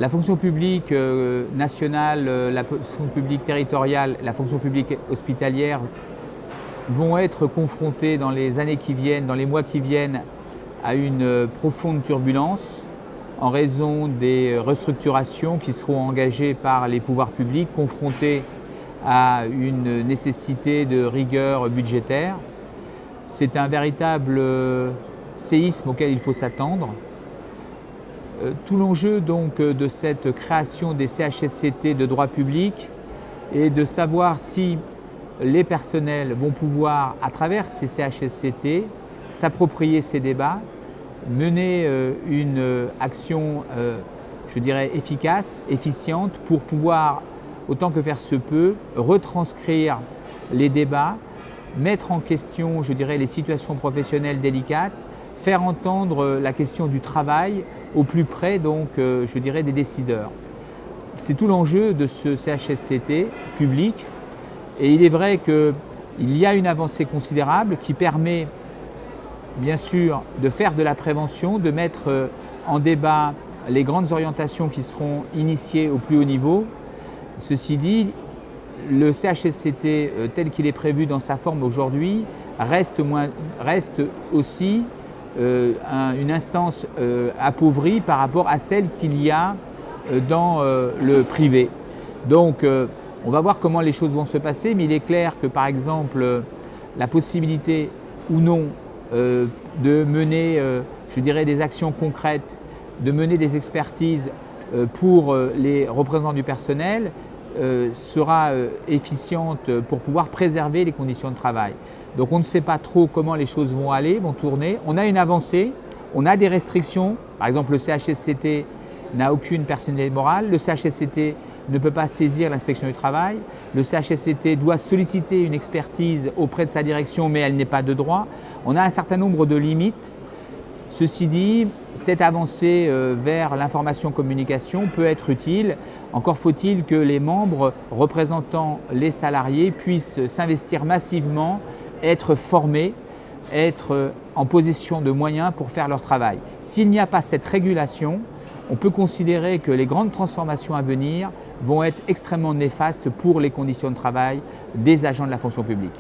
La fonction publique nationale, la fonction publique territoriale, la fonction publique hospitalière vont être confrontées dans les années qui viennent, dans les mois qui viennent, à une profonde turbulence en raison des restructurations qui seront engagées par les pouvoirs publics, confrontés à une nécessité de rigueur budgétaire. C'est un véritable séisme auquel il faut s'attendre. Tout l'enjeu donc de cette création des CHSCT de droit public est de savoir si les personnels vont pouvoir, à travers ces CHSCT, s'approprier ces débats, mener une action, je dirais, efficace, efficiente, pour pouvoir, autant que faire se peut, retranscrire les débats, mettre en question, je dirais, les situations professionnelles délicates, faire entendre la question du travail au plus près, donc, je dirais, des décideurs. C'est tout l'enjeu de ce CHSCT public, et il est vrai qu'il y a une avancée considérable qui permet, bien sûr, de faire de la prévention, de mettre en débat les grandes orientations qui seront initiées au plus haut niveau. Ceci dit, le CHSCT tel qu'il est prévu dans sa forme aujourd'hui reste aussi une instance appauvrie par rapport à celle qu'il y a dans le privé. Donc on va voir comment les choses vont se passer, mais il est clair que par exemple la possibilité ou non de mener, je dirais, des actions concrètes, de mener des expertises pour les représentants du personnel sera efficiente pour pouvoir préserver les conditions de travail. Donc on ne sait pas trop comment les choses vont aller, vont tourner. On a une avancée, on a des restrictions. Par exemple, le CHSCT n'a aucune personnalité morale. Le CHSCT ne peut pas saisir l'inspection du travail. Le CHSCT doit solliciter une expertise auprès de sa direction, mais elle n'est pas de droit. On a un certain nombre de limites. Ceci dit, cette avancée vers l'information-communication peut être utile. Encore faut-il que les membres représentant les salariés puissent s'investir massivement, être formés, être en possession de moyens pour faire leur travail. S'il n'y a pas cette régulation, on peut considérer que les grandes transformations à venir vont être extrêmement néfastes pour les conditions de travail des agents de la fonction publique.